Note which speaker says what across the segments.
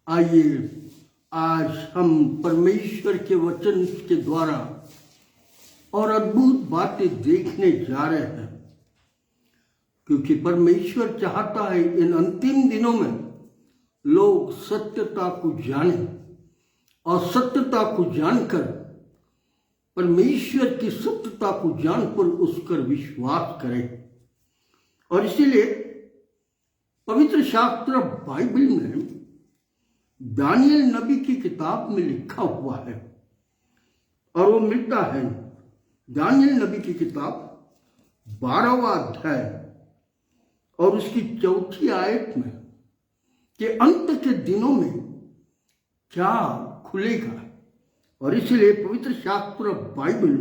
Speaker 1: आइए आज हम परमेश्वर के वचन के द्वारा और अद्भुत बातें देखने जा रहे हैं, क्योंकि परमेश्वर चाहता है इन अंतिम दिनों में लोग सत्यता को जानें और सत्यता को जानकर परमेश्वर की सत्यता को जानकर उस पर विश्वास करें। और इसीलिए पवित्र शास्त्र बाइबल में दानियल नबी की किताब में लिखा हुआ है, और वो मिलता है दानियल नबी की किताब 12वां अध्याय और उसकी 4थी आयत में कि अंत के दिनों में क्या खुलेगा। और इसलिए पवित्र शास्त्र बाइबल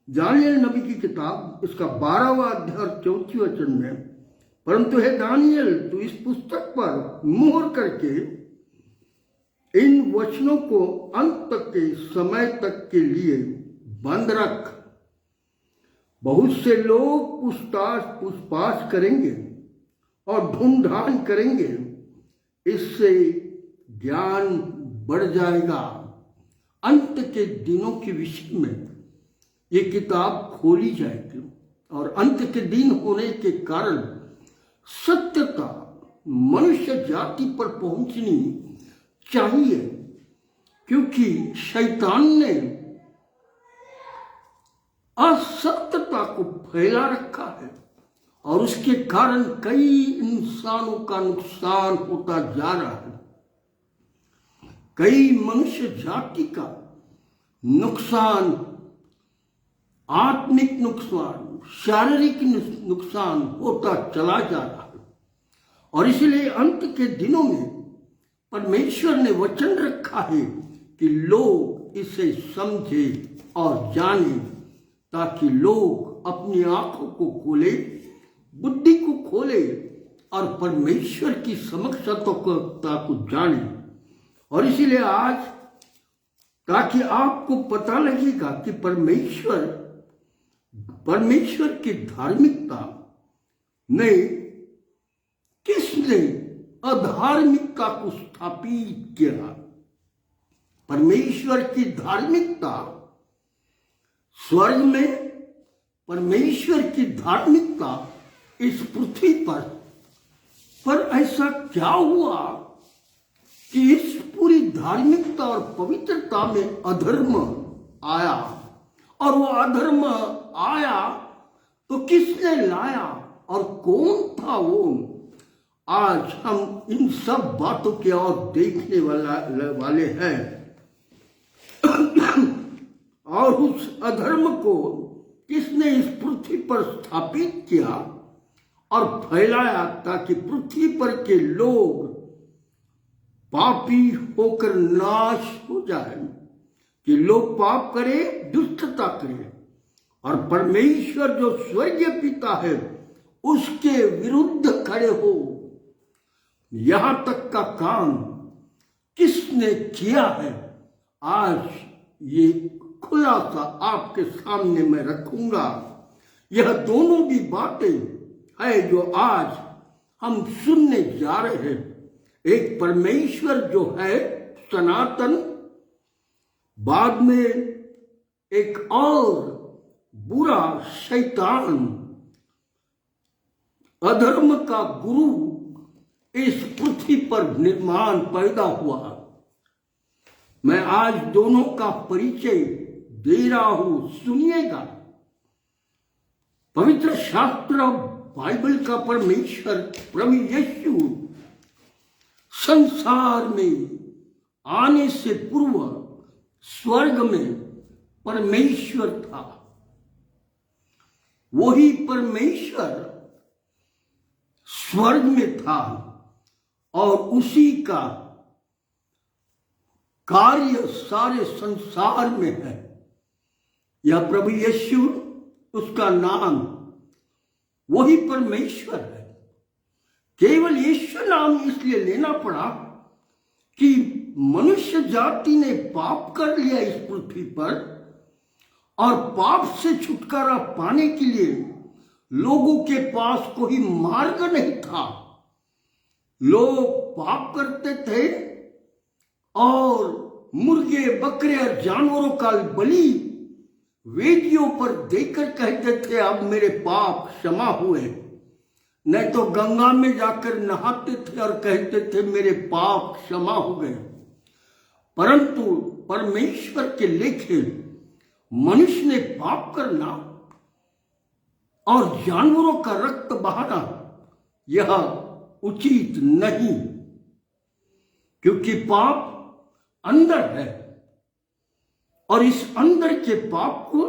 Speaker 1: दानियल नबी की किताब इसका 12वां अध्याय और 4थी वचन में, परंतु हे दानियल, तू इस पुस्तक पर मुहर करके इन वचनों को अंत के समय तक के लिए बंद रख। बहुत से लोग पूछताछ करेंगे और ढूंढान करेंगे, इससे ज्ञान बढ़ जाएगा। अंत के दिनों के विषय में ये किताब खोली जाएगी और अंत के दिन होने के कारण सत्यता मनुष्य जाति पर पहुंचनी चाहिए, क्योंकि शैतान ने असत्यता को फैला रखा है और उसके कारण कई इंसानों का नुकसान होता जा रहा है। कई मनुष्य जाति का नुकसान, आत्मिक नुकसान, शारीरिक नुकसान होता चला जा रहा है। और इसलिए अंत के दिनों में परमेश्वर ने वचन रखा है कि लोग इसे समझे और जाने, ताकि लोग अपनी आंखों को खोले, बुद्धि को खोले और परमेश्वर की समक्षता को जाने। और इसीलिए आज ताकि आपको पता लगेगा कि परमेश्वर की धार्मिकता ने किसने अधार्मिकता को स्थापित किया। परमेश्वर की धार्मिकता स्वर्ग में, परमेश्वर की धार्मिकता इस पृथ्वी पर ऐसा क्या हुआ कि इस पूरी धार्मिकता और पवित्रता में अधर्म आया। और वो अधर्म आया तो किसने लाया और कौन था वो। आज हम इन सब बातों की ओर देखने वाले हैं और उस अधर्म को किसने इस पृथ्वी पर स्थापित किया और फैलाया, ताकि पृथ्वी पर के लोग पापी होकर नाश हो जाए, कि लोग पाप करें, दुष्टता करें और परमेश्वर जो स्वर्गीय पिता है उसके विरुद्ध खड़े हो। यहां तक का काम किसने किया है, आज ये खुलासा आपके सामने मैं रखूंगा। यह दोनों भी बातें है जो आज हम सुनने जा रहे हैं। एक परमेश्वर जो है सनातन, बाद में एक और बुरा शैतान, अधर्म का गुरु इस पृथ्वी पर निर्माण पैदा हुआ। मैं आज दोनों का परिचय दे रहा हूं, सुनिएगा। पवित्र शास्त्र बाइबल का परमेश्वर प्रभु यीशु संसार में आने से पूर्व स्वर्ग में परमेश्वर था। वही परमेश्वर स्वर्ग में था और उसी का कार्य सारे संसार में है। यह प्रभु यीशु, उसका नाम, वही परमेश्वर है। केवल यीशु नाम इसलिए लेना पड़ा कि मनुष्य जाति ने पाप कर लिया इस पृथ्वी पर, और पाप से छुटकारा पाने के लिए लोगों के पास कोई मार्ग नहीं था। लोग पाप करते थे और मुर्गे बकरे और जानवरों का बलि वेदियों पर देकर कहते थे अब मेरे पाप क्षमा हुए। नहीं तो गंगा में जाकर नहाते थे और कहते थे मेरे पाप क्षमा हो गए। परंतु परमेश्वर के लेखे मनुष्य ने पाप करना और जानवरों का रक्त बहाना यह उचित नहीं, क्योंकि पाप अंदर है और इस अंदर के पाप को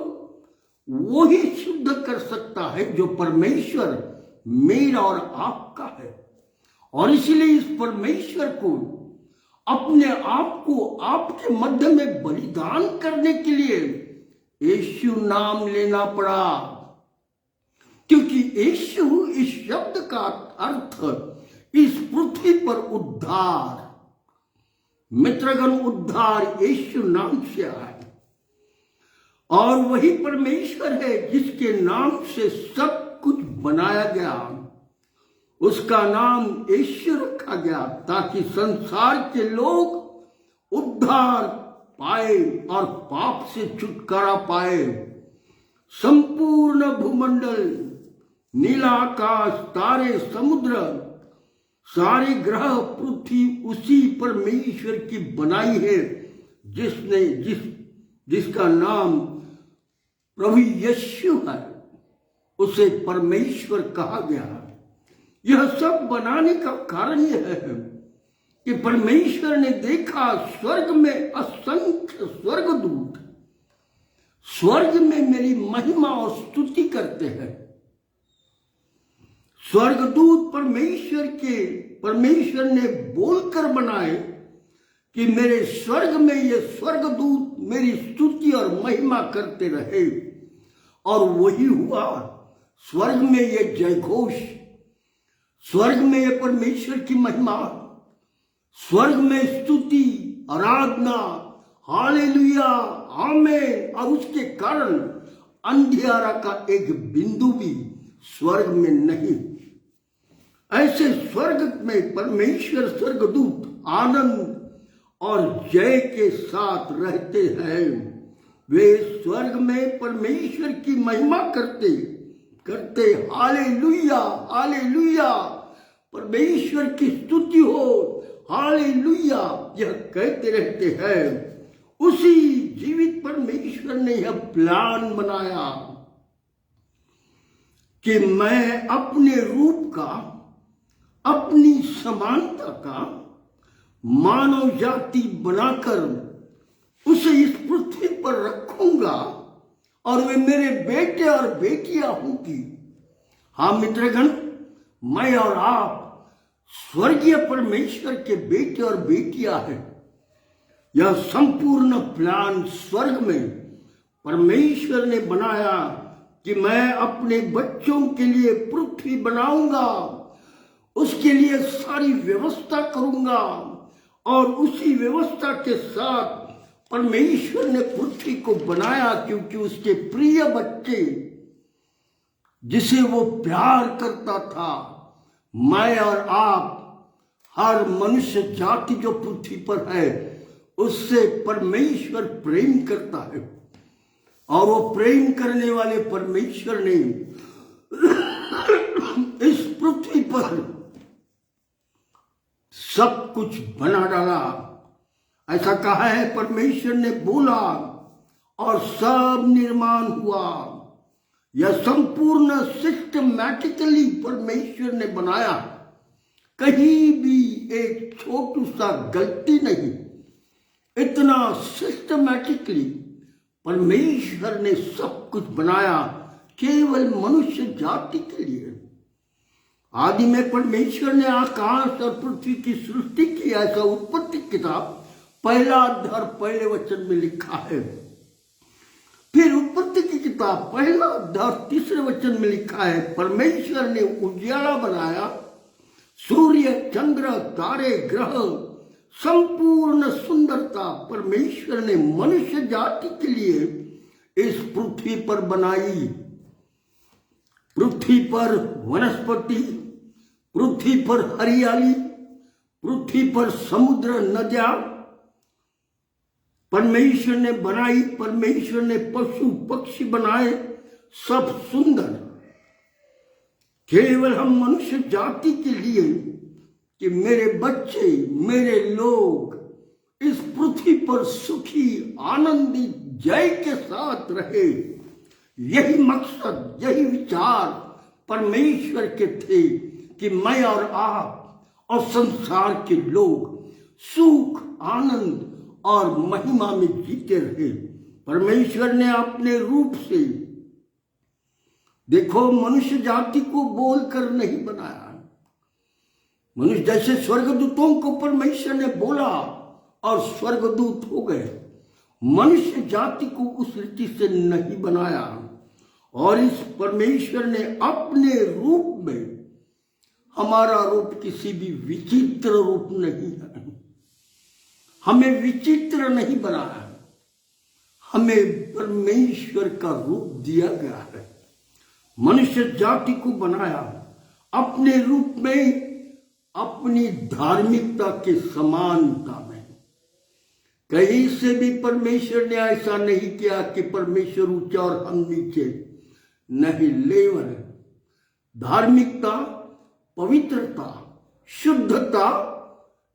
Speaker 1: वो ही शुद्ध कर सकता है जो परमेश्वर मेरा और आपका है। और इसलिए इस परमेश्वर को अपने आप को आपके मध्य में बलिदान करने के लिए यीशु नाम लेना पड़ा, क्योंकि यीशु इस शब्द का अर्थ इस पृथ्वी पर उद्धार, मित्रगण उद्धार यीशु नाम से आए। और वही परमेश्वर है जिसके नाम से सब कुछ बनाया गया, उसका नाम यीशु रखा गया ताकि संसार के लोग उद्धार पाए और पाप से छुटकारा पाए। संपूर्ण भूमंडल, नीला आकाश, तारे, समुद्र, सारे ग्रह, पृथ्वी उसी परमेश्वर की बनाई है जिसका नाम प्रभु यीशु है, उसे परमेश्वर कहा गया। यह सब बनाने का कारण यह है कि परमेश्वर ने देखा स्वर्ग में असंख्य स्वर्गदूत स्वर्ग में मेरी महिमा और स्तुति करते हैं। स्वर्गदूत परमेश्वर ने बोलकर बनाए कि मेरे स्वर्ग में ये स्वर्गदूत मेरी स्तुति और महिमा करते रहे, और वही हुआ। स्वर्ग में ये जयघोष, स्वर्ग में ये परमेश्वर की महिमा, स्वर्ग में स्तुति, आराधना, हालेलुया, आमेन। और उसके कारण अंधियारा का एक बिंदु भी स्वर्ग में नहीं। ऐसे स्वर्ग में परमेश्वर स्वर्गदूत आनंद और जय के साथ रहते हैं। वे स्वर्ग में परमेश्वर की महिमा करते करते हालेलुया हालेलुया, परमेश्वर की स्तुति हो, हालेलुया, यह कहते रहते हैं। उसी जीवित परमेश्वर ने यह प्लान बनाया कि मैं अपने रूप का, अपनी समानता का मानव जाति बनाकर उसे इस पृथ्वी पर रखूंगा और वे मेरे बेटे और बेटियां होंगी। हाँ मित्रगण, मैं और आप स्वर्गीय परमेश्वर के बेटे और बेटियां हैं। यह संपूर्ण प्लान स्वर्ग में परमेश्वर ने बनाया कि मैं अपने बच्चों के लिए पृथ्वी बनाऊंगा, उसके लिए सारी व्यवस्था करूंगा, और उसी व्यवस्था के साथ परमेश्वर ने पृथ्वी को बनाया, क्योंकि उसके प्रिय बच्चे जिसे वो प्यार करता था, मैं और आप, हर मनुष्य जाति जो पृथ्वी पर है, उससे परमेश्वर प्रेम करता है। और वो प्रेम करने वाले परमेश्वर ने इस पृथ्वी पर सब कुछ बना डाला। ऐसा कहा है, परमेश्वर ने बोला और सब निर्माण हुआ। यह संपूर्ण सिस्टमैटिकली परमेश्वर ने बनाया, कहीं भी एक छोटू सा गलती नहीं। इतना सिस्टमैटिकली परमेश्वर ने सब कुछ बनाया केवल मनुष्य जाति के लिए। आदि में परमेश्वर ने आकाश और पृथ्वी की सृष्टि की, ऐसा उत्पत्ति किताब पहला अध्याय पहले वचन में लिखा है। फिर उत्पत्ति की किताब पहला अध्याय तीसरे वचन में लिखा है, परमेश्वर ने उजियाला बनाया, सूर्य, चंद्र, तारे, ग्रह, संपूर्ण सुंदरता परमेश्वर ने मनुष्य जाति के लिए इस पृथ्वी पर बनाई। पृथ्वी पर वनस्पति, पृथ्वी पर हरियाली, पृथ्वी पर समुद्र, नदियां, परमेश्वर ने बनाई, परमेश्वर ने पशु पक्षी बनाए, सब सुंदर। केवल हम मनुष्य जाति के लिए कि मेरे बच्चे, मेरे लोग इस पृथ्वी पर सुखी, आनंदित, जय के साथ रहे, यही मकसद, यही विचार परमेश्वर के थे कि मैं और आप और संसार के लोग सुख, आनंद और महिमा में जीते रहे। परमेश्वर ने अपने रूप से, देखो, मनुष्य जाति को बोलकर नहीं बनाया। मनुष्य जैसे स्वर्गदूतों को परमेश्वर ने बोला और स्वर्गदूत हो गए, मनुष्य जाति को उस रीति से नहीं बनाया। और इस परमेश्वर ने अपने रूप में, हमारा रूप किसी भी विचित्र रूप नहीं है, हमें विचित्र नहीं बनाया, हमें परमेश्वर का रूप दिया गया है। मनुष्य जाति को बनाया अपने रूप में, अपनी धार्मिकता के समानता में। कहीं से भी परमेश्वर ने ऐसा नहीं किया कि परमेश्वर ऊंचा और हम नीचे, नहीं, लेवल, धार्मिकता, पवित्रता, शुद्धता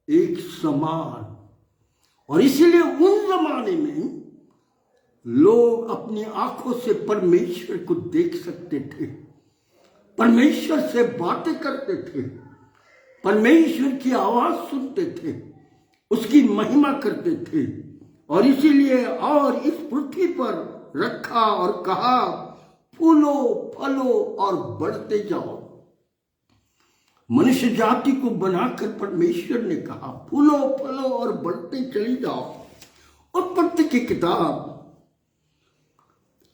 Speaker 1: एक समान। और इसीलिए उन जमाने में लोग अपनी आंखों से परमेश्वर को देख सकते थे, परमेश्वर से बातें करते थे, परमेश्वर की आवाज सुनते थे, उसकी महिमा करते थे। और इसीलिए और इस पृथ्वी पर रखा और कहा, फूलो, फलो और बढ़ते जाओ। मनुष्य जाति को बनाकर परमेश्वर ने कहा, फूलो, फलो और बढ़ते चली जाओ। उत्पत्ति की किताब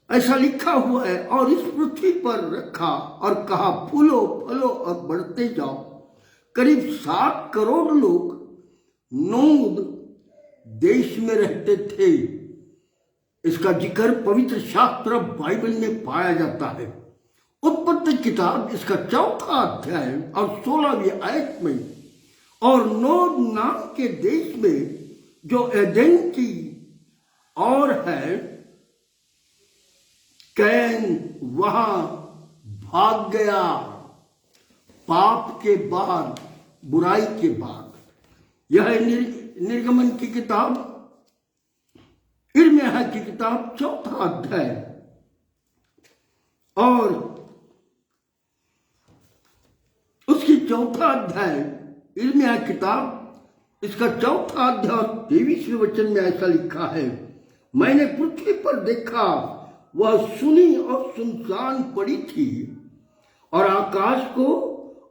Speaker 1: ऐसा लिखा हुआ है, और इस पृथ्वी पर रखा और कहा, फूलो, फलो और बढ़ते जाओ। करीब 7 करोड़ लोग नोद देश में रहते थे। इसका जिक्र पवित्र शास्त्र बाइबल में पाया जाता है। उत्पत्ति किताब इसका 4था अध्याय और 16वीं आयत में, और नोद नाम के देश में जो एदेन की और है, कैन वहां भाग गया पाप के बाद, बुराई के बाद। यह है निर्गमन की किताब, यिर्मयाह की किताब 4था अध्याय और उसकी 4था अध्याय, यिर्मयाह किताब इसका 4था अध्याय 23वें वचन में ऐसा लिखा है, मैंने पृथ्वी पर देखा, वह सुनी और सुनसान पड़ी थी, और आकाश को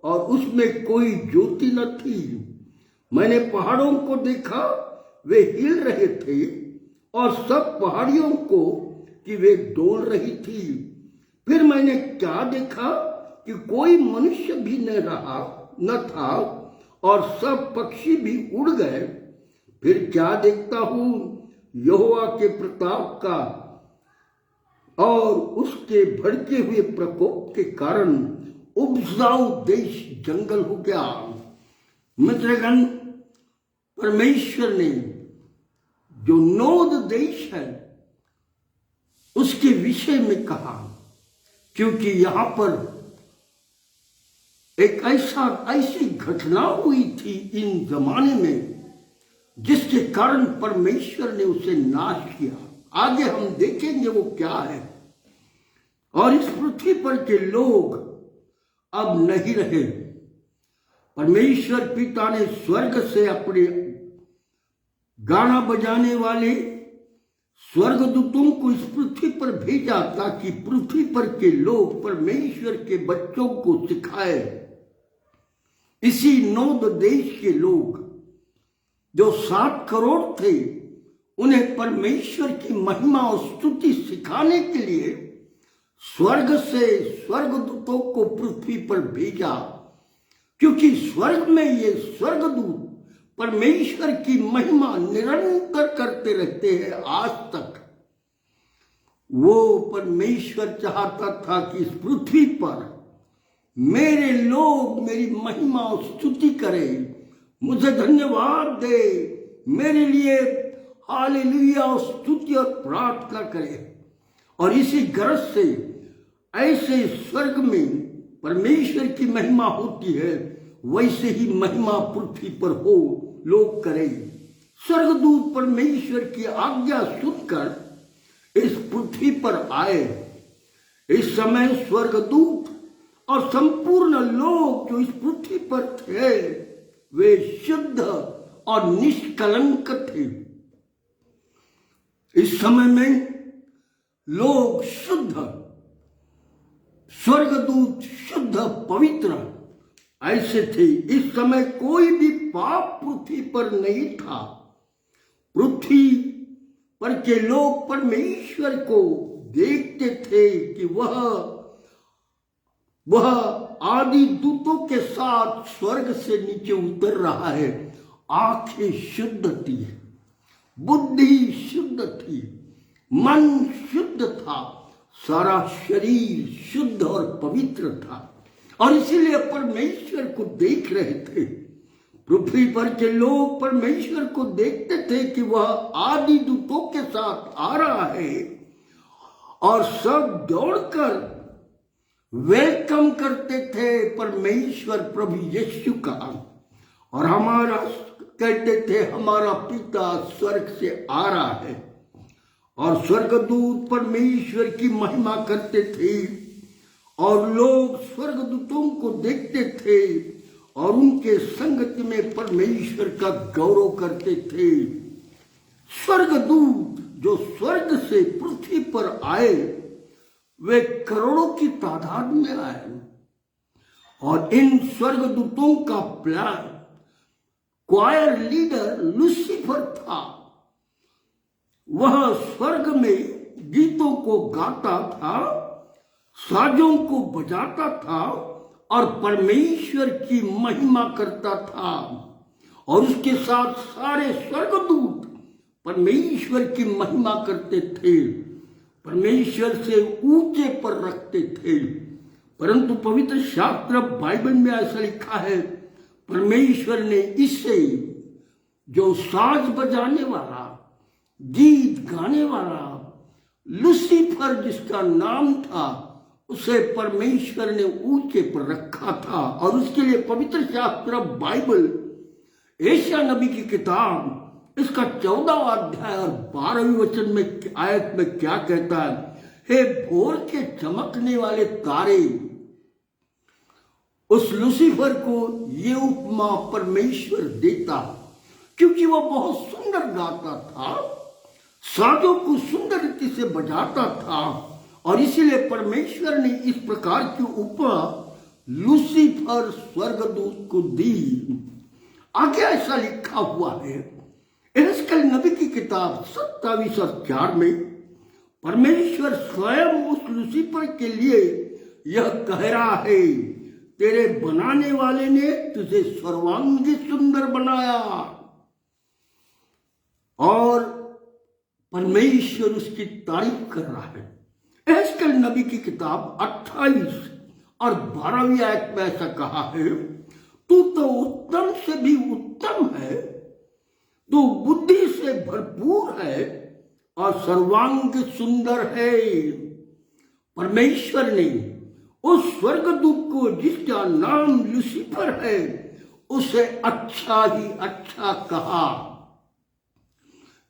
Speaker 1: और उसमें कोई ज्योति न थी। मैंने पहाड़ों को देखा, वे हिल रहे थे, और सब पहाड़ियों को कि वे डोल रही थी। फिर मैंने क्या देखा कि कोई मनुष्य भी न था, और सब पक्षी भी उड़ गए। फिर क्या देखता हूं, यहोवा के प्रताप का और उसके भड़के हुए प्रकोप के कारण उपजाऊ देश जंगल हो गया। मित्रगण, परमेश्वर ने जो नोद देश है उसके विषय में कहा, क्योंकि यहां पर एक ऐसी घटना हुई थी इन जमाने में जिसके कारण परमेश्वर ने उसे नाश किया। आगे हम देखेंगे वो क्या है। और इस पृथ्वी पर के लोग अब नहीं रहे। परमेश्वर पिता ने स्वर्ग से अपने गाना बजाने वाले स्वर्गदूतों को इस पृथ्वी पर भेजा ताकि पृथ्वी पर के लोग परमेश्वर के बच्चों को सिखाए। इसी नोद देश के लोग जो 7 करोड़ थे, उन्हें परमेश्वर की महिमा और स्तुति सिखाने के लिए स्वर्ग से स्वर्गदूतों को पृथ्वी पर भेजा, क्योंकि स्वर्ग में ये स्वर्गदूत परमेश्वर की महिमा निरंतर करते रहते हैं आज तक। वो परमेश्वर चाहता था कि इस पृथ्वी पर मेरे लोग मेरी महिमा और स्तुति करें, मुझे धन्यवाद दे, मेरे लिए हालेलुया और स्तुति और प्रार्थना करें। और इसी गरज से ऐसे स्वर्ग में परमेश्वर की महिमा होती है, वैसे ही महिमा पृथ्वी पर हो लोग करें। स्वर्गदूत परमेश्वर की आज्ञा सुनकर इस पृथ्वी पर आए। इस समय स्वर्गदूत और संपूर्ण लोग जो इस पृथ्वी पर थे वे शुद्ध और निष्कलंक थे। इस समय में लोग शुद्ध, स्वर्गदूत शुद्ध पवित्र ऐसे थे। इस समय कोई भी पाप पृथ्वी पर नहीं था। पृथ्वी पर के लोग परमेश्वर को देखते थे कि वह आदि दूतों के साथ स्वर्ग से नीचे उतर रहा है। आंखें शुद्ध थी, बुद्धि शुद्ध थी, मन शुद्ध था, सारा शरीर शुद्ध और पवित्र था। और इसीलिए परमेश्वर को देख रहे थे। पृथ्वी पर के लोग परमेश्वर को देखते थे कि वह आदि दूतों के साथ आ रहा है और सब दौड़कर वेलकम करते थे परमेश्वर प्रभु यीशु का। और हमारा कहते थे हमारा पिता स्वर्ग से आ रहा है। और स्वर्गदूत परमेश्वर की महिमा करते थे और लोग स्वर्गदूतों को देखते थे और उनके संगति में परमेश्वर का गौरव करते थे। स्वर्गदूत जो स्वर्ग से पृथ्वी पर आए वे करोड़ों की तादाद में आए। और इन स्वर्गदूतों का प्लान क्वायर लीडर लूसीफर था। वह स्वर्ग में गीतों को गाता था, साजों को बजाता था और परमेश्वर की महिमा करता था। और उसके साथ सारे स्वर्गदूत परमेश्वर की महिमा करते थे, परमेश्वर से ऊंचे पर रखते थे। परंतु पवित्र शास्त्र बाइबल में ऐसा लिखा है, परमेश्वर ने इसे जो साज बजाने वाला, गीत गाने वाला लूसीफर जिसका नाम था, उसे परमेश्वर ने ऊंचे पर रखा था। और उसके लिए पवित्र शास्त्र बाइबल एशिया नबी की किताब इसका 14वां अध्याय और 12वें वचन में आयत में क्या कहता है, हे भोर के चमकने वाले तारे। उस लूसीफर को ये उपमा परमेश्वर देता क्योंकि वह बहुत सुंदर गाता था, साजों को सुंदर रीति से बजाता था। और इसीलिए परमेश्वर ने इस प्रकार की उपमा लूसीफर स्वर्गदूत को दी। आगे ऐसा लिखा हुआ है एहezकेल नबी की किताब 27 और 4 में, परमेश्वर स्वयं उस लूसीफर के लिए यह कह रहा है, तेरे बनाने वाले ने तुझे सर्वांगी सुंदर बनाया। और परमेश्वर उसकी तारीफ कर रहा है। एहezकेल नबी की किताब 28 और 12वीं आयत में ऐसा कहा है, तू तो उत्तम से भी उत्तम है, तू बुद्धि से भरपूर है और सर्वांग सुंदर है। परमेश्वर ने उस स्वर्गदूत को जिसका नाम लूसीफर है उसे अच्छा ही अच्छा कहा,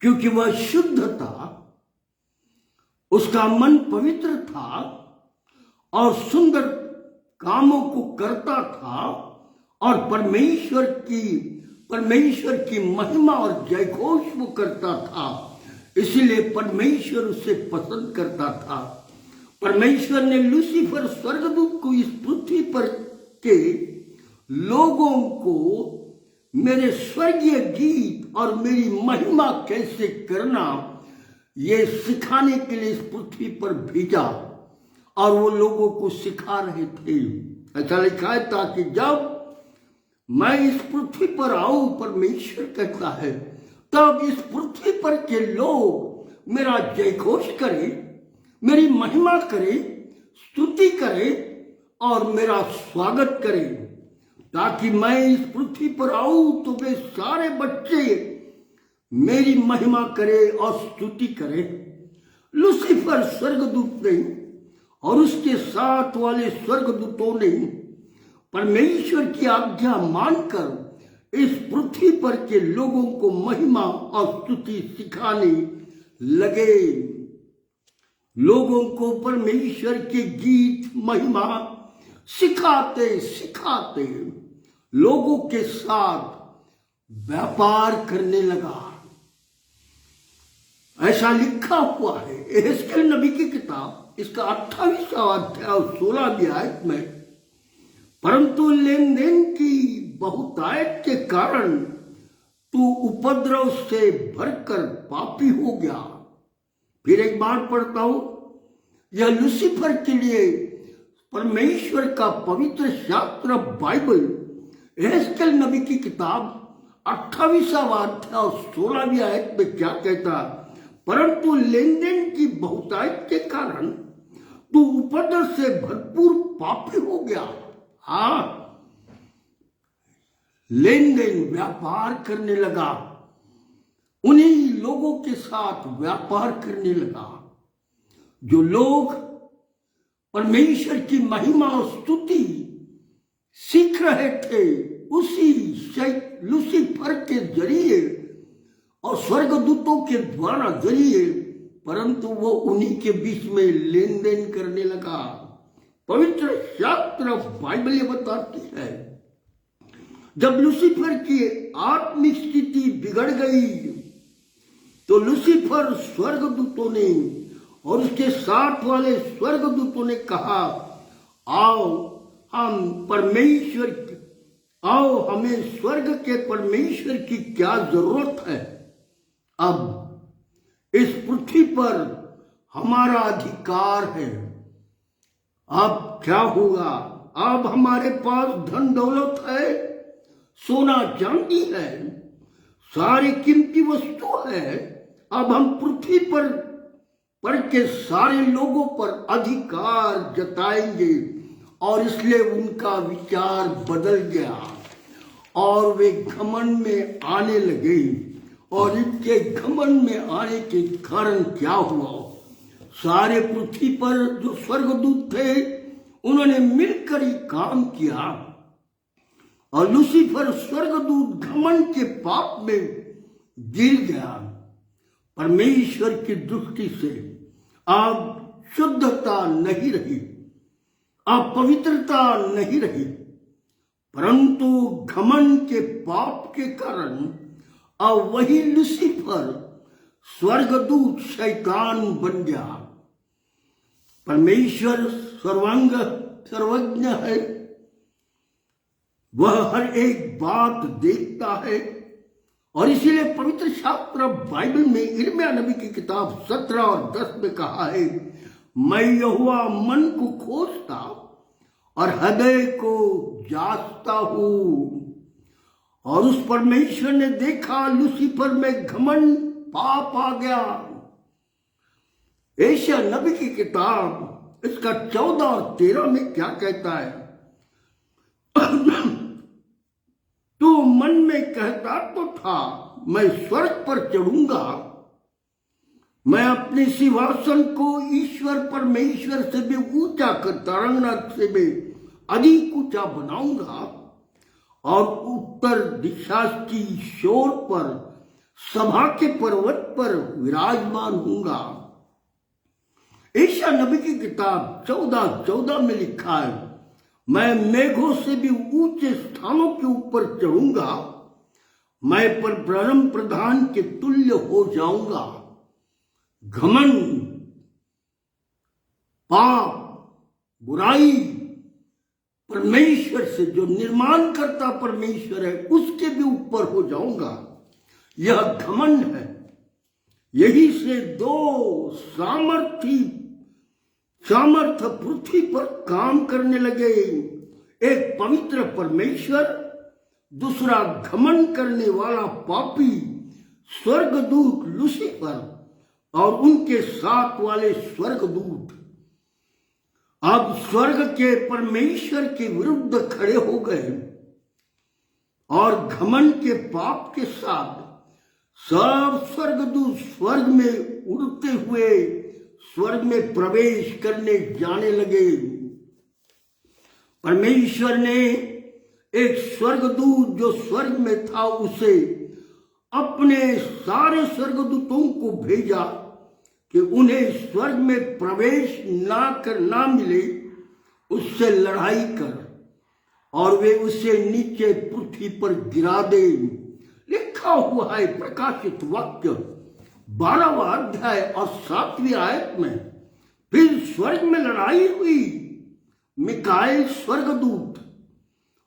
Speaker 1: क्योंकि वह शुद्ध था, उसका मन पवित्र था और सुंदर कामों को करता था और परमेश्वर की महिमा और जयघोष वो करता था। इसीलिए परमेश्वर उसे पसंद करता था। परमेश्वर ने लूसीफर स्वर्गदूत को इस पृथ्वी पर के लोगों को मेरे स्वर्गीय गीत और मेरी महिमा कैसे करना ये सिखाने के लिए इस पृथ्वी पर भेजा। और वो लोगों को सिखा रहे थे। ऐसा लिखा है, ताकि जब मैं इस पृथ्वी पर आऊं, परमेश्वर कहता है, तब इस पृथ्वी पर के लोग मेरा जयघोष करें, मेरी महिमा करें, स्तुति करें और मेरा स्वागत करें। ताकि मैं इस पृथ्वी पर आऊं तो वे सारे बच्चे मेरी महिमा करे और स्तुति करे। लूसीफर स्वर्गदूत नहीं और उसके साथ वाले स्वर्गदूतों ने परमेश्वर की आज्ञा मानकर इस पृथ्वी पर के लोगों को महिमा और स्तुति सिखाने लगे। लोगों को परमेश्वर के गीत महिमा सिखाते सिखाते लोगों के साथ व्यापार करने लगा। ऐसा लिखा हुआ है यहेजकेल नबी की किताब, इसका 28वां अध्याय और 16वीं आयत में, परंतु लेन देन की बहुतायत के कारण तू उपद्रव से भरकर पापी हो गया। फिर एक बार पढ़ता हूं, यह लूसीफर के लिए परमेश्वर का पवित्र शास्त्र बाइबल यहेजकेल नबी की किताब 28वां अध्याय और 16वीं आयत में क्या कहता, परंतु लेन देन की बहुतायत के कारण तू उपद्रव से भरपूर पापी हो गया। हाँ, लेन देन व्यापार करने लगा, उन्हीं लोगों के साथ व्यापार करने लगा जो लोग परमेश्वर की महिमा और स्तुति सीख रहे थे। उसी लूसीफर के जरिए और स्वर्गदूतों के द्वारा जरिए, परंतु वो उन्हीं के बीच में लेन देन करने लगा। पवित्र शास्त्र बाइबल ये बताती है, जब लूसीफर की आत्मिक स्थिति बिगड़ गई तो लूसीफर स्वर्गदूतों ने और उसके साथ वाले स्वर्गदूतों ने कहा, आओ हमें स्वर्ग के परमेश्वर की क्या जरूरत है। अब इस पृथ्वी पर हमारा अधिकार है। अब क्या होगा, अब हमारे पास धन दौलत है, सोना चांदी है, सारी कीमती वस्तु है। अब हम पृथ्वी पर के सारे लोगों पर अधिकार जताएंगे। और इसलिए उनका विचार बदल गया और वे घमंड में आने लगे। और इनके घमंड में आने के कारण क्या हुआ, सारे पृथ्वी पर जो स्वर्गदूत थे उन्होंने मिलकर ही काम किया और लूसीफर स्वर्गदूत घमंड के पाप में गिर गया। परमेश्वर की दृष्टि से अब शुद्धता नहीं रही, अब पवित्रता नहीं रही, परंतु घमंड के पाप के कारण अब वही लूसीफर स्वर्गदूत शैतान बन गया। परमेश्वर सर्वज्ञ है, वह हर एक बात देखता है। और इसीलिए पवित्र शास्त्र बाइबल में यिर्मयाह नबी की किताब 17 और 10 में कहा है, मैं यहोवा मन को खोजता और हृदय को जांचता हूं। और उस परमेश्वर ने देखा लूसीफर में घमंड पाप आ गया। यशायाह नबी की किताब इसका 14 और 13 में क्या कहता है, तू मन में कहता तो था मैं स्वर्ग पर चढ़ूंगा, मैं अपने सिंहासन को ईश्वर परमेश्वर से भी ऊंचा कर तारंगनाथ से भी अधिक ऊंचा बनाऊंगा और उत्तर दिशा की शोर पर सभा के पर्वत पर विराजमान हूंगा। यशायाह नबी की किताब 14:14 में लिखा है, मैं मेघों से भी ऊंचे स्थानों के ऊपर चढ़ूंगा, मैं पर परम प्रधान के तुल्य हो जाऊंगा। घमंड, पाप, बुराई परमेश्वर से, जो निर्माण करता परमेश्वर है, उसके भी ऊपर हो जाऊंगा। यह घमंड है। यही से दो सामर्थ पृथ्वी पर काम करने लगे, एक पवित्र परमेश्वर, दूसरा घमंड करने वाला पापी स्वर्गदूत लूसीफर और उनके साथ वाले स्वर्गदूत अब स्वर्ग के परमेश्वर के विरुद्ध खड़े हो गए और घमंड के पाप के साथ सब स्वर्गदूत स्वर्ग में उड़ते हुए स्वर्ग में प्रवेश करने जाने लगे। परमेश्वर ने एक स्वर्गदूत जो स्वर्ग में था उसे अपने सारे स्वर्गदूतों को भेजा कि उन्हें स्वर्ग में प्रवेश ना मिले, उससे लड़ाई कर और वे उसे नीचे पृथ्वी पर गिरा दे। लिखा हुआ है प्रकाशित वाक्य 12वां अध्याय और 7वीं आयत में, फिर स्वर्ग में लड़ाई हुई। मिकाएल स्वर्गदूत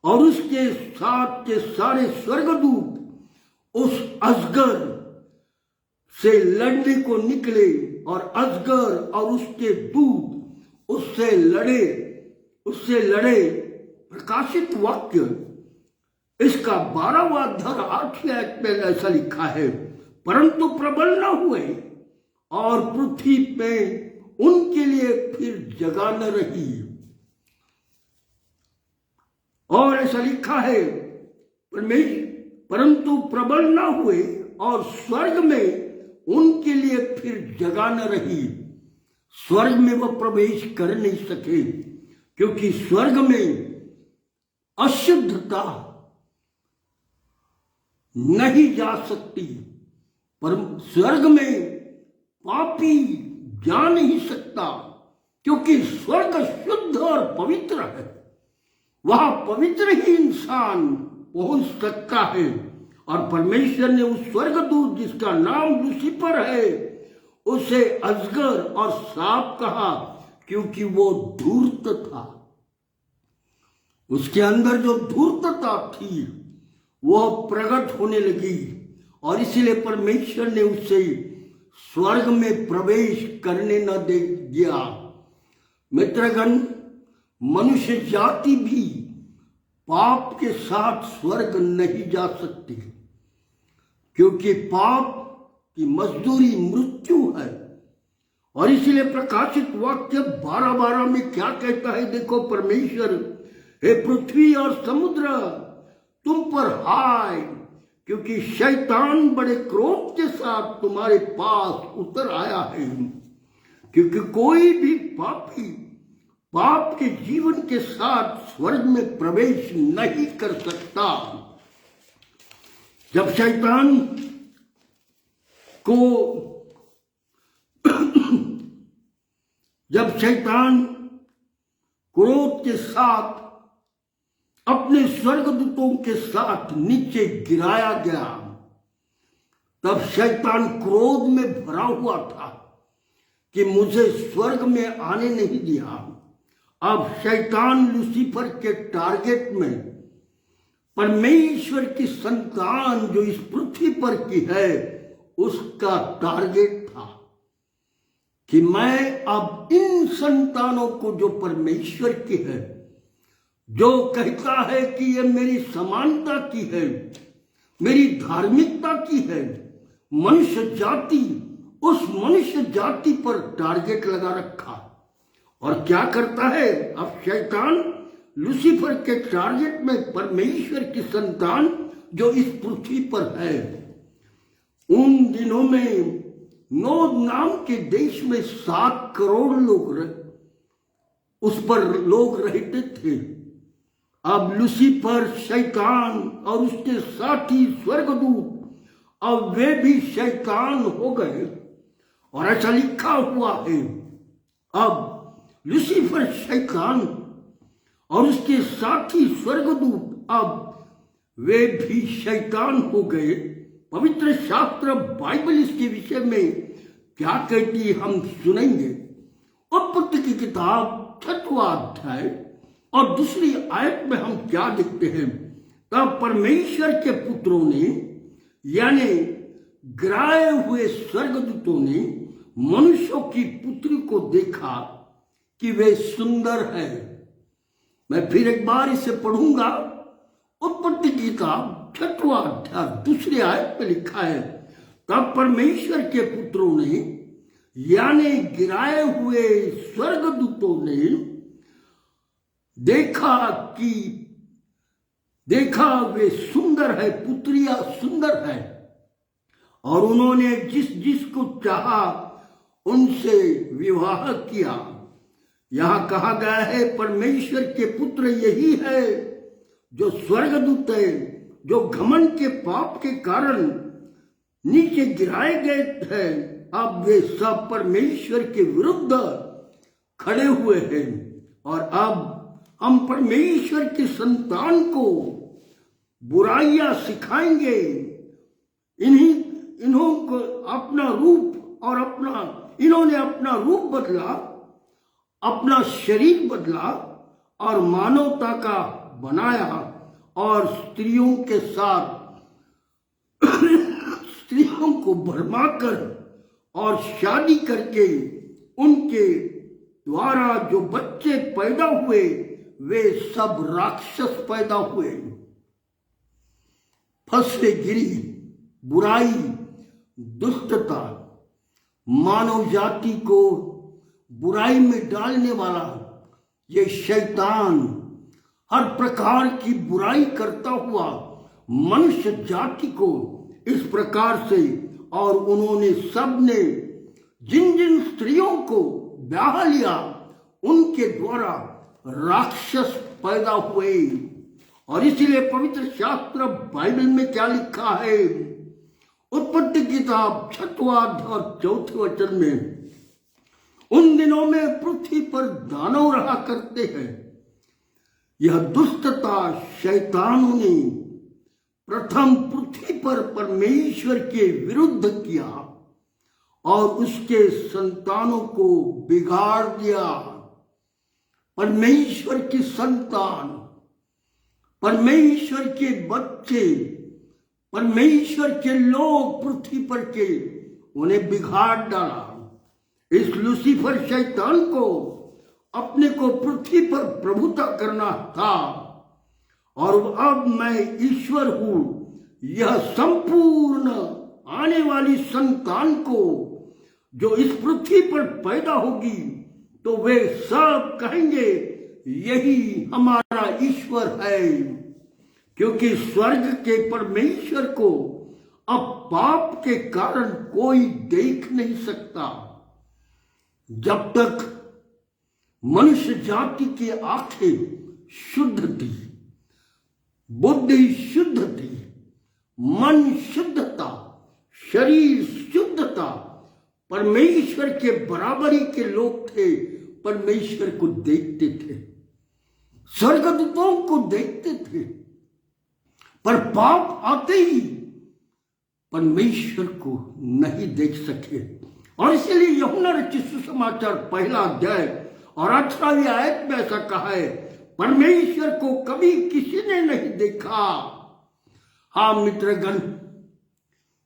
Speaker 1: और उसके साथ के सारे स्वर्गदूत उस अजगर से लड़ने को निकले और अजगर और उसके दूत उससे लड़े। प्रकाशित वाक्य इसका 12वां अध्याय 8वीं आयत में ऐसा लिखा है, परंतु प्रबल न हुए और पृथ्वी पे उनके लिए फिर जगह न रही। और ऐसा लिखा है, परंतु प्रबल न हुए और स्वर्ग में उनके लिए फिर जगह न रही। स्वर्ग में वह प्रवेश कर नहीं सके क्योंकि स्वर्ग में अशुद्धता नहीं जा सकती, पर स्वर्ग में पापी जा नहीं सकता क्योंकि स्वर्ग शुद्ध और पवित्र है। वहां पवित्र ही इंसान पहुंच सकता है। और परमेश्वर ने उस स्वर्गदूत जिसका नाम लूसीफर है उसे अजगर और सांप कहा क्योंकि वो धूर्त था। उसके अंदर जो धूर्तता थी वह प्रकट होने लगी और इसलिए परमेश्वर ने उसे स्वर्ग में प्रवेश करने न दे दिया। मित्रगण, मनुष्य जाति भी पाप के साथ स्वर्ग नहीं जा सकती क्योंकि पाप की मजदूरी मृत्यु है। और इसलिए प्रकाशित वाक्य 12:12 में क्या कहता है, देखो, परमेश्वर, हे पृथ्वी और समुद्र तुम पर हाय, क्योंकि शैतान बड़े क्रोध के साथ तुम्हारे पास उतर आया है, क्योंकि कोई भी पापी पाप के जीवन के साथ स्वर्ग में प्रवेश नहीं कर सकता। जब शैतान क्रोध के साथ अपने स्वर्गदूतों के साथ नीचे गिराया गया, तब शैतान क्रोध में भरा हुआ था कि मुझे स्वर्ग में आने नहीं दिया। अब शैतान लूसीफर के टारगेट में परमेश्वर की संतान जो इस पृथ्वी पर की है उसका टारगेट था कि मैं अब इन संतानों को जो परमेश्वर की है, जो कहता है कि ये मेरी समानता की है, मेरी धार्मिकता की है, मनुष्य जाति, उस मनुष्य जाति पर टारगेट लगा रखा। और क्या करता है, अब शैतान लूसीफर के टारगेट में परमेश्वर की संतान जो इस पृथ्वी पर है। उन दिनों में नोद नाम के देश में 7 करोड़ लोग उस पर लोग रहते थे। अब लूसीफर, शैतान और उसके साथी स्वर्गदूत अब वे भी शैतान हो गए। और ऐसा लिखा हुआ है, अब लूसीफर, शैतान और उसके साथी स्वर्गदूत अब वे भी शैतान हो गए। पवित्र शास्त्र बाइबल इसके विषय में क्या कहती है हम सुनेंगे। उत्पत्ति की किताब 6वां अध्याय और 2री आयत में हम क्या देखते हैं, तब परमेश्वर के पुत्रों ने यानी गिराए हुए स्वर्गदूतों ने मनुष्यों की पुत्री को देखा कि वे सुंदर है। मैं फिर एक बार इसे पढ़ूंगा। उत्पत्ति की किताब 6वां अध्याय 2री आयत में लिखा है, तब परमेश्वर के पुत्रों ने यानी गिराए हुए स्वर्गदूतों ने देखा वे सुंदर है, पुत्रियां सुंदर है। और उन्होंने जिस जिसको चाहा उनसे विवाह किया। यहां कहा गया है परमेश्वर के पुत्र यही है जो स्वर्गदूत है, जो घमंड के पाप के कारण नीचे गिराए गए थे, अब वे सब परमेश्वर के विरुद्ध खड़े हुए हैं। और अब हम परमेश्वर के संतान को बुराइयां सिखाएंगे। इन्हों को अपना रूप और इन्होंने अपना रूप बदला, अपना शरीर बदला और मानवता का बनाया और स्त्रियों के साथ स्त्रियों को भरमाकर और शादी करके उनके द्वारा जो बच्चे पैदा हुए वे सब राक्षस पैदा हुए। फंसेगिरी, बुराई, दुष्टता, मानव जाति को बुराई में डालने वाला ये शैतान हर प्रकार की बुराई करता हुआ मनुष्य जाति को इस प्रकार से, और उन्होंने सबने जिन जिन स्त्रियों को ब्याह लिया उनके द्वारा राक्षस पैदा हुए। और इसीलिए पवित्र शास्त्र बाइबल में क्या लिखा है, उत्पत्ति किताब 6वां अध्याय और 4वें वचन में, उन दिनों में पृथ्वी पर दानव रहा करते हैं। यह दुष्टता शैतानों ने प्रथम पृथ्वी पर परमेश्वर के विरुद्ध किया और उसके संतानों को बिगाड़ दिया। परमेश्वर की संतान, परमेश्वर के बच्चे, परमेश्वर के लोग पृथ्वी पर के उन्हें बिगाड़ डाला। इस लूसीफर शैतान को अपने को पृथ्वी पर प्रभुता करना था और अब मैं ईश्वर हूं, यह संपूर्ण आने वाली संतान को जो इस पृथ्वी पर पैदा होगी तो वे सब कहेंगे यही हमारा ईश्वर है, क्योंकि स्वर्ग के परमेश्वर को अब पाप के कारण कोई देख नहीं सकता। जब तक मनुष्य जाति की आंखें शुद्ध थी, बुद्धि शुद्ध थी, मन शुद्धता, शरीर शुद्धता, परमेश्वर के बराबरी के लोग थे, परमेश्वर को देखते थे, स्वर्गदूतों को देखते थे, पर पाप आते ही परमेश्वर को नहीं देख सके। और इसलिए यूहन्ना रचित सुसमाचार 1 अध्याय और 18वीं आयत में ऐसा कहा है, परमेश्वर को कभी किसी ने नहीं देखा। हाँ मित्रगण,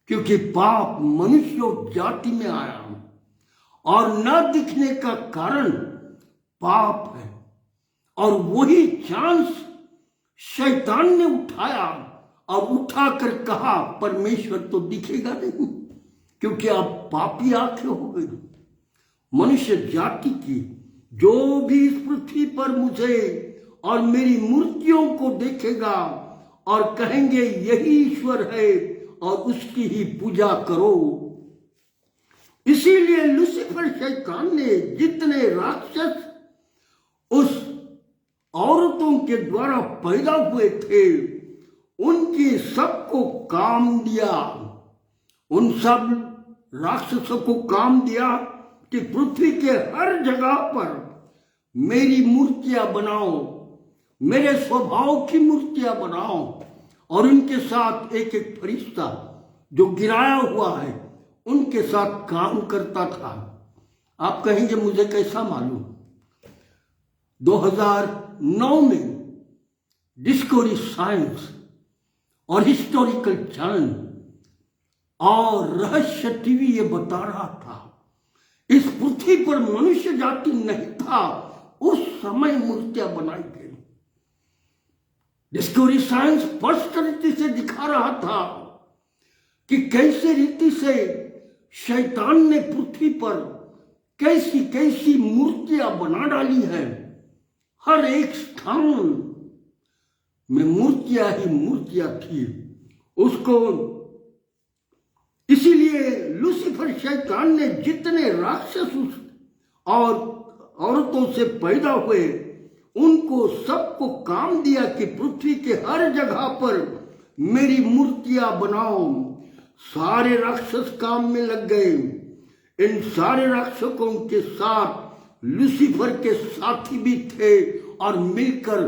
Speaker 1: क्योंकि पाप मनुष्य जाति में आया और न दिखने का कारण पाप है, और वही चांस शैतान ने उठाया और उठाकर कहा परमेश्वर तो दिखेगा नहीं, क्योंकि अब पापी आंखें हो गई। मनुष्य जाति की जो भी इस पृथ्वी पर मुझे और मेरी मूर्तियों को देखेगा और कहेंगे यही ईश्वर है और उसकी ही पूजा करो। इसीलिए लूसीफर शैतान ने जितने राक्षस उस औरतों के द्वारा पैदा हुए थे उनकी सबको काम दिया, उन सब राक्षसों को काम दिया कि पृथ्वी के हर जगह पर मेरी मूर्तियां बनाओ, मेरे स्वभाव की मूर्तियां बनाओ, और उनके साथ एक एक फरिश्ता जो गिराया हुआ है उनके साथ काम करता था। आप कहेंगे मुझे कैसा मालूम? 2009 में डिस्कवरी साइंस और हिस्टोरिकल चैनल और रहस्य टीवी ये बता रहा था, इस पृथ्वी पर मनुष्य जाति नहीं था उस समय मूर्तियां बनाई गई। डिस्कवरी साइंस स्पष्ट रीति से दिखा रहा था कि कैसे रीति से शैतान ने पृथ्वी पर कैसी कैसी मूर्तियां बना डाली है। हर एक स्थान में मूर्तियां ही मूर्तियां थी। उसको इसी लूसीफर शैतान ने जितने राक्षस और औरतों से पैदा हुए उनको सबको काम दिया कि पृथ्वी के हर जगह पर मेरी मूर्तियां बनाओ। सारे राक्षस काम में लग गए। इन सारे राक्षसों के साथ लूसीफर के साथी भी थे और मिलकर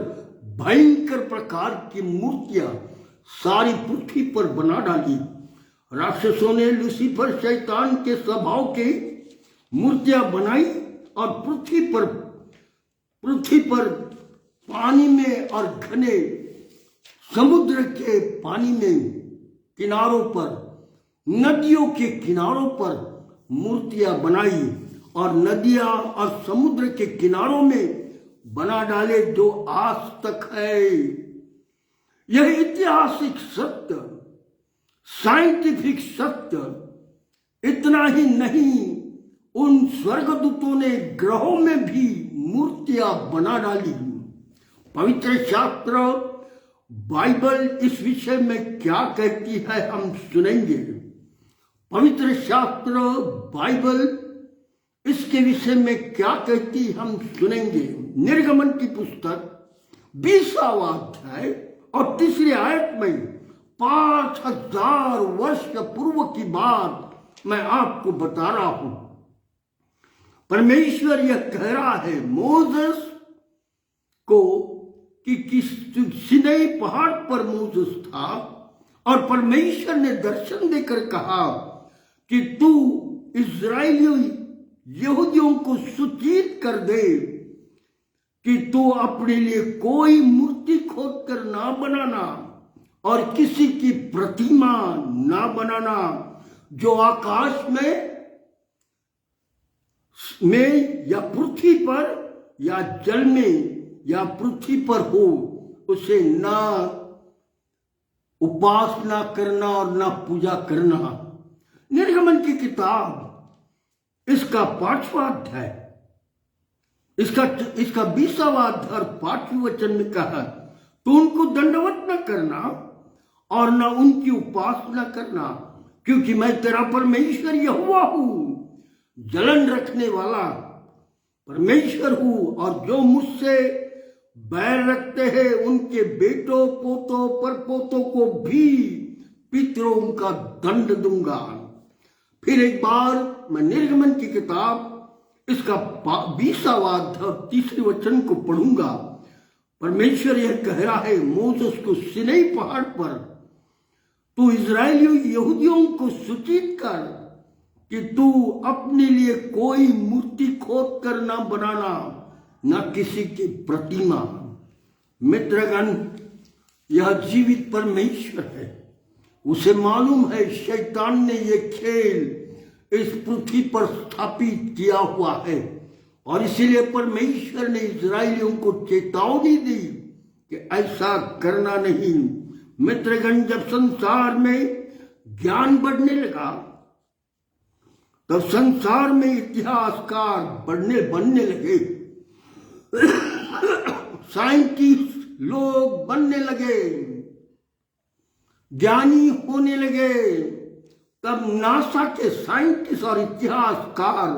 Speaker 1: भयंकर प्रकार की मूर्तियां सारी पृथ्वी पर बना डाली। राक्षसों ने लूसीफर शैतान के स्वभाव की मूर्तियां बनाई और पृथ्वी पर पानी में और घने समुद्र के पानी में किनारों पर, नदियों के किनारों पर मूर्तियां बनाई और नदियां और समुद्र के किनारों में बना डाले जो आज तक है। यह ऐतिहासिक सत्य, साइंटिफिक सत्य इतना ही नहीं, उन स्वर्गदूतों ने ग्रहों में भी मूर्तियां बना डाली। पवित्र शास्त्र बाइबल इस विषय में क्या कहती है हम सुनेंगे। पवित्र शास्त्र बाइबल इसके विषय में क्या कहती हम सुनेंगे। निर्गमन की पुस्तक 20वां अध्याय और 3री आयत में 5000 वर्ष पूर्व की बात मैं आपको बता रहा हूं। परमेश्वर यह कह रहा है मोसेस को कि सिनै पहाड़ पर मोसेस था और परमेश्वर ने दर्शन देकर कहा कि तू इस्राएलियों यहूदियों को सूचित कर दे कि तू अपने लिए कोई मूर्ति खोद कर ना बनाना और किसी की प्रतिमा ना बनाना जो आकाश में या पृथ्वी पर या जल में या पृथ्वी पर हो, उसे ना उपासना करना और ना पूजा करना। निर्गमन की किताब इसका 5वां अध्याय, इसका 20वां अध्याय 5वें वचन में कहा तो उनको दंडवत न करना और न उनकी उपासना करना, क्योंकि मैं तेरा परमेश्वर यहोवा हूं, जलन रखने वाला परमेश्वर हूं, और जो मुझसे बैर रखते हैं उनके बेटों पोतों परपोतों को भी पितरों का दंड दूंगा। फिर एक बार मैं निर्गमन की किताब इसका 20वां अध्याय 3रे वचन को पढ़ूंगा। परमेश्वर यह कह रहा है मोसेस को, सिनै पहाड़ पर तू इस्राएलियों यहूदियों को सूचित कर कि तू अपने लिए कोई मूर्ति खोद कर ना बनाना, न किसी की प्रतिमा। मित्रगण, यह जीवित परमेश्वर है। उसे मालूम है शैतान ने यह खेल इस पृथ्वी पर स्थापित किया हुआ है और इसीलिए परमेश्वर ने इस्राएलियों को चेतावनी दी कि ऐसा करना नहीं। मित्रगण, जब संसार में ज्ञान बढ़ने लगा तब संसार में इतिहासकार बनने लगे, साइंटिस्ट लोग बनने लगे, ज्ञानी होने लगे। तब नासा के साइंटिस्ट और इतिहासकार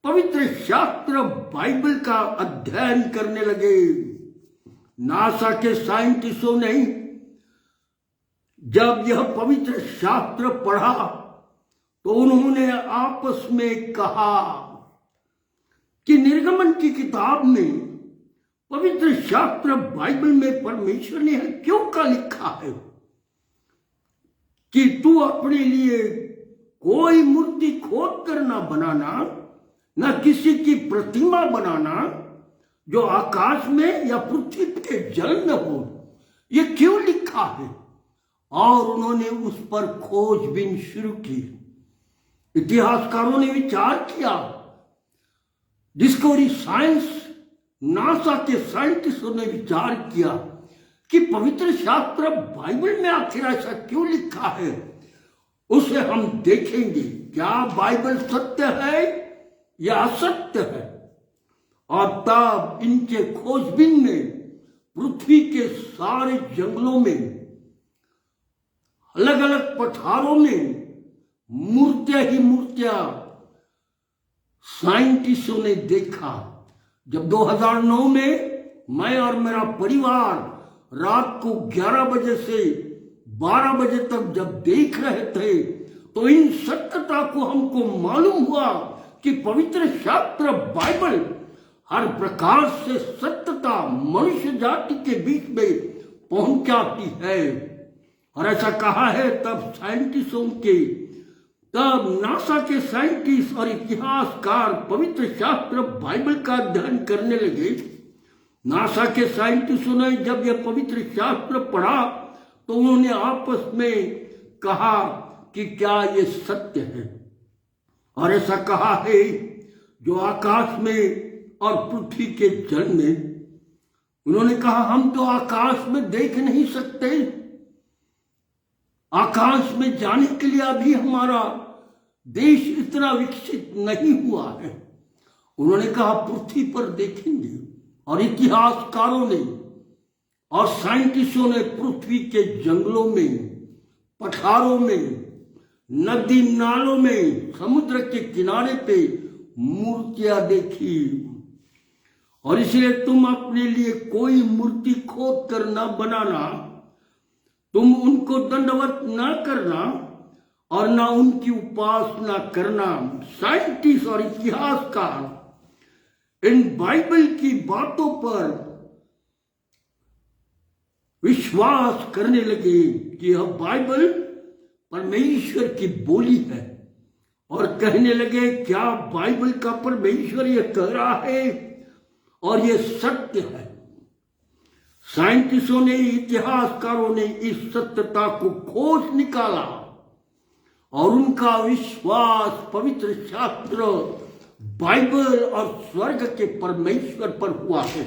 Speaker 1: पवित्र शास्त्र बाइबल का अध्ययन करने लगे। नासा के साइंटिस्टों ने जब यह पवित्र शास्त्र पढ़ा तो उन्होंने आपस में कहा कि निर्गमन की किताब में पवित्र शास्त्र बाइबल में परमेश्वर ने क्यों का लिखा है कि तू अपने लिए कोई मूर्ति खोद कर ना बनाना, न किसी की प्रतिमा बनाना जो आकाश में या पृथ्वी के जल में हो। ये क्यों लिखा है? और उन्होंने उस पर खोजबीन शुरू की। इतिहासकारों ने विचार किया, डिस्कवरी साइंस, नासा के साइंटिस्टों ने विचार किया कि पवित्र शास्त्र बाइबल में आखिर ऐसा क्यों लिखा है। उसे हम देखेंगे क्या बाइबल सत्य है या असत्य है। और तब इनके खोजबीन में पृथ्वी के सारे जंगलों में, अलग अलग पठारों में मूर्ति ही मूर्तियां साइंटिस्टों ने देखा। जब 2009 में मैं और मेरा परिवार रात को 11 बजे से 12 बजे तक जब देख रहे थे तो इन सत्यता को हमको मालूम हुआ कि पवित्र शास्त्र बाइबल हर प्रकार से सत्यता मनुष्य जाति के बीच में पहुंचाती है। और ऐसा कहा है तब साइंटिस्टों के, तब नासा के साइंटिस्ट और इतिहासकार पवित्र शास्त्र बाइबल का अध्ययन करने लगे। नासा के साइंटिस्टों ने जब यह पवित्र शास्त्र पढ़ा तो उन्होंने आपस में कहा कि क्या ये सत्य है। और ऐसा कहा है जो आकाश में और पृथ्वी के जल में, उन्होंने कहा हम तो आकाश में देख नहीं सकते, आकाश में जाने के लिए अभी हमारा देश इतना विकसित नहीं हुआ है। उन्होंने कहा पृथ्वी पर देखेंगे। और इतिहासकारों ने और साइंटिस्टों ने पृथ्वी के जंगलों में, पठारों में, नदी नालों में, समुद्र के किनारे पे मूर्तियां देखी। और इसलिए तुम अपने लिए कोई मूर्ति खोद कर न बनाना, तुम उनको दंडवत ना करना और ना उनकी उपासना करना। साइंटिस्ट और इतिहासकार इन बाइबल की बातों पर विश्वास करने लगे कि यह बाइबल परमेश्वर की बोली है और कहने लगे क्या बाइबल का परमेश्वर यह कह रहा है और यह सत्य है। साइंटिस्टों ने, इतिहासकारों ने इस सत्यता को खोज निकाला और उनका विश्वास पवित्र शास्त्र बाइबल और स्वर्ग के परमेश्वर पर हुआ है।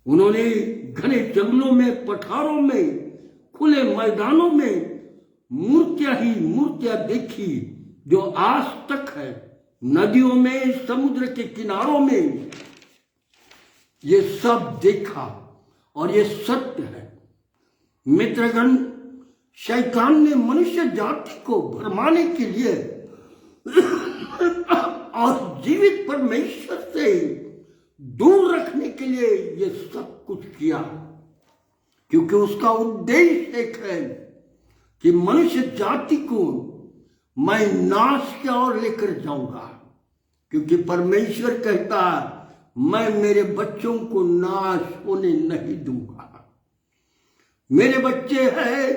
Speaker 1: उन्होंने घने जंगलों में, पठारों में, खुले मैदानों में मूर्तियां ही मूर्तियां देखी जो आज तक है। नदियों में, समुद्र के किनारों में ये सब देखा और ये सत्य है। मित्रगण, शैतान ने मनुष्य जाति को भरमाने के लिए और जीवित परमेश्वर से दूर रखने के लिए ये सब कुछ किया, क्योंकि उसका उद्देश्य एक है कि मनुष्य जाति को मैं नाश की ओर लेकर जाऊंगा। क्योंकि परमेश्वर कहता मैं मेरे बच्चों को नाश होने नहीं दूंगा। मेरे बच्चे हैं,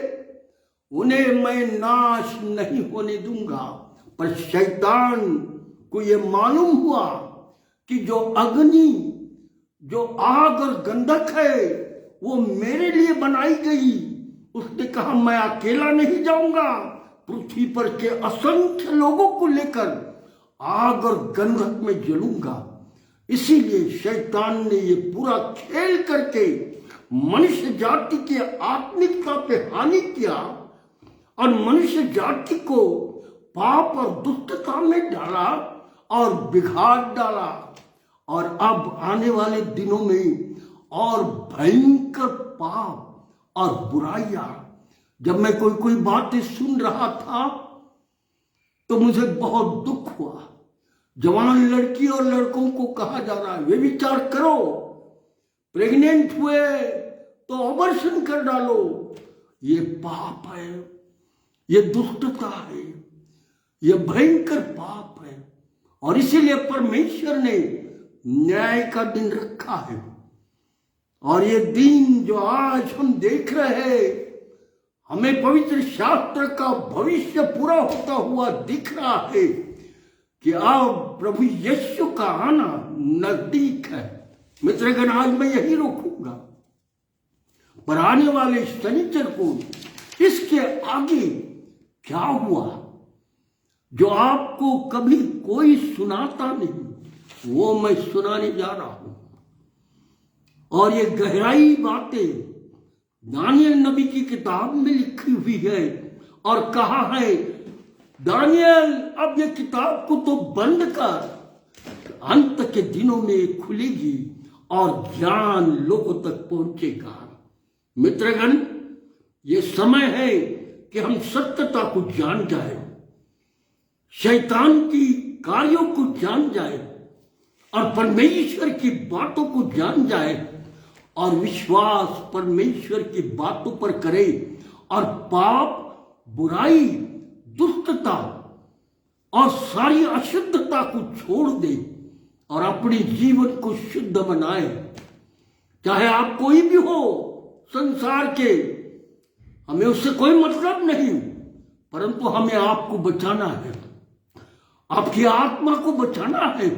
Speaker 1: उन्हें मैं नाश नहीं होने दूंगा। पर शैतान को यह मालूम हुआ कि जो अग्नि, जो आग और गंधक है वो मेरे लिए बनाई गई। उसने कहा मैं अकेला नहीं जाऊंगा, पृथ्वी पर के असंख्य लोगों को लेकर आग और गंधक में जलूंगा। इसीलिए शैतान ने ये पूरा खेल करके मनुष्य जाति की आत्मिकता पे हानि किया और मनुष्य जाति को पाप और दुष्टता में डाला और बिगाड़ डाला। और अब आने वाले दिनों में और भयंकर पाप और बुराइयां, जब मैं कोई बातें सुन रहा था तो मुझे बहुत दुख हुआ। जवान लड़की और लड़कों को कहा जा रहा है वे विचार करो, प्रेग्नेंट हुए तो ऑपरेशन कर डालो। ये पाप है, ये दुष्टता है, ये भयंकर पाप है। और इसीलिए परमेश्वर ने न्याय का दिन रखा है। और ये दिन जो आज हम देख रहे हैं, हमें पवित्र शास्त्र का भविष्य पूरा होता हुआ दिख रहा है कि अब प्रभु यीशु का आना नजदीक है। मित्रगण, आज मैं यही रोकूंगा, पर आने वाले शनिचर को इसके आगे क्या हुआ जो आपको कभी कोई सुनाता नहीं, वो मैं सुनाने जा रहा हूं। और ये गहराई बातें दानियल नबी की किताब में लिखी हुई है और कहा है दानियल अब ये किताब को तो बंद कर, अंत के दिनों में खुलेगी और ज्ञान लोगों तक पहुंचेगा। मित्रगण, ये समय है कि हम सत्यता को जान जाए। शैतान की कार्यों को जान जाए और परमेश्वर की बातों को जान जाए और विश्वास परमेश्वर की बातों पर करे और पाप, बुराई, दुष्टता और सारी अशुद्धता को छोड़ दे और अपने जीवन को शुद्ध बनाए। चाहे आप कोई भी हो संसार के, हमें उससे कोई मतलब नहीं, परंतु हमें आपको बचाना है, आपकी आत्मा को बचाना है,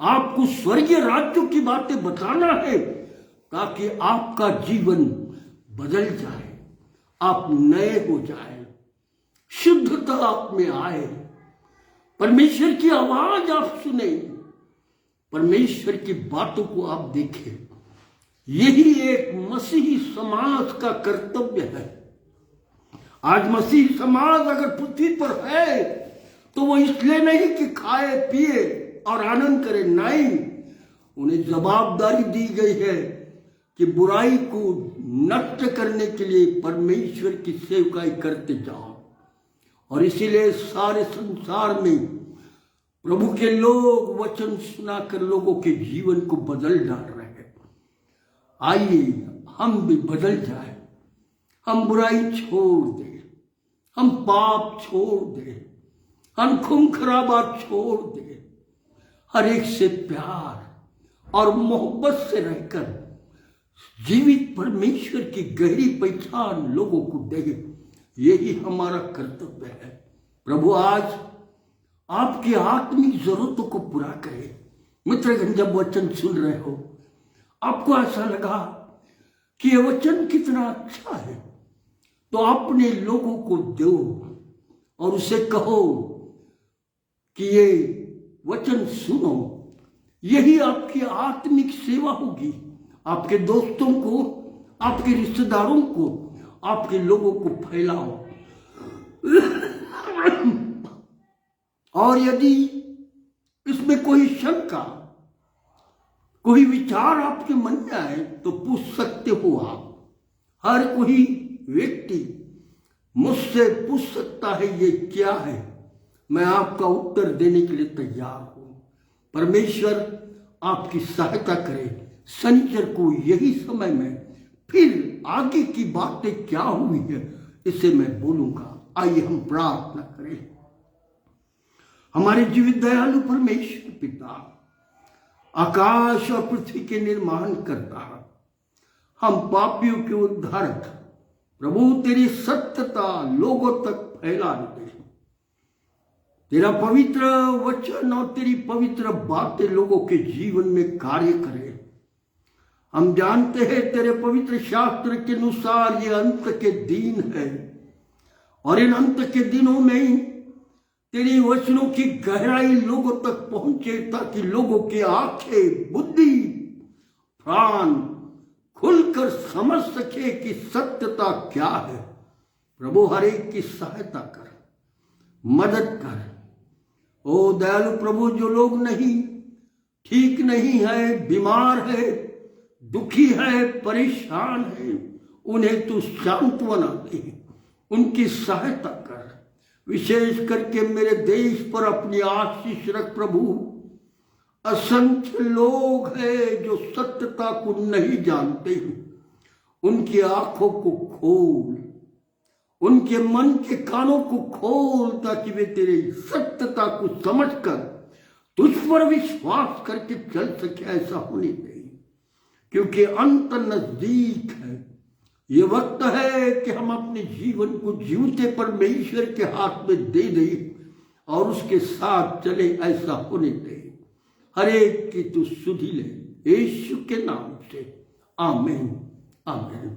Speaker 1: आपको स्वर्गीय राज्यों की बातें बताना है, ताकि आपका जीवन बदल जाए, आप नए हो जाए, शुद्धता आप में आए, परमेश्वर की आवाज आप सुने, परमेश्वर की बातों को आप देखें। यही एक मसीही समाज का कर्तव्य है। आज मसीही समाज अगर पृथ्वी पर है तो वो इसलिए नहीं कि खाए पिए और आनंद करे, नहीं, उन्हें जवाबदारी दी गई है कि बुराई को नष्ट करने के लिए परमेश्वर की सेवकाई करते जाओ। और इसीलिए सारे संसार में प्रभु के लोग वचन सुनाकर लोगों के जीवन को बदल डाल रहे हैं। आइए हम भी बदल जाए, हम बुराई छोड़ दें, हम पाप छोड़ दें, हम खून खराबा छोड़ दें, हर एक से प्यार और मोहब्बत से रहकर जीवित परमेश्वर की गहरी पहचान लोगों को दें। यही हमारा कर्तव्य है। प्रभु आज आपकी आत्मिक जरूरतों को पूरा करे। मित्रगण, जब वचन सुन रहे हो, आपको ऐसा लगा कि ये वचन कितना अच्छा है, तो अपने लोगों को दो और उसे कहो कि ये वचन सुनो। यही आपकी आत्मिक सेवा होगी। आपके दोस्तों को, आपके रिश्तेदारों को, आपके लोगों को फैलाओ। और यदि इसमें कोई शंका, कोई विचार आपके मन में आए तो पूछ सकते हो आप। हर कोई व्यक्ति मुझसे पूछ सकता है ये क्या है, मैं आपका उत्तर देने के लिए तैयार हूं। परमेश्वर आपकी सहायता करे। शनिचर को यही समय में फिर आगे की बातें क्या हुई है इसे मैं बोलूंगा। आइए हम प्रार्थना करें। हमारे जीवित दयालु परमेश्वर पिता, आकाश और पृथ्वी के निर्माण करता, हम पापियों के उद्धारक प्रभु, तेरी सत्यता लोगों तक फैला दे। तेरा पवित्र वचन और तेरी पवित्र बातें लोगों के जीवन में कार्य करे। हम जानते हैं तेरे पवित्र शास्त्र के अनुसार ये अंत के दिन है और इन अंत के दिनों में तेरी वचनों की गहराई लोगों तक पहुंचे, ताकि लोगों की आंखें, बुद्धि, प्राण खुलकर समझ सके कि सत्यता क्या है। प्रभु, हर एक की सहायता कर, मदद कर। ओ दयालु प्रभु, जो लोग नहीं ठीक नहीं है, बीमार है, दुखी है, परेशान है, उन्हें तू सांत्वना दे, उनकी सहायता कर। विशेष करके मेरे देश पर अपनी आशीष रख प्रभु। असंख्य लोग हैं जो सत्यता को नहीं जानते, उनकी आंखों को खोल, उनके मन के कानों को खोल, ताकि वे तेरे सत्यता को समझकर तुझ पर विश्वास करके चल सके। ऐसा होने चाहिए, क्योंकि अंत नजदीक है। ये वक्त है कि हम अपने जीवन को जीवते परमेश्वर के हाथ में दे दें और उसके साथ चले। ऐसा होने दे। हर एक की तू सुधि ले, यीशु के नाम से। आमीन, आमीन।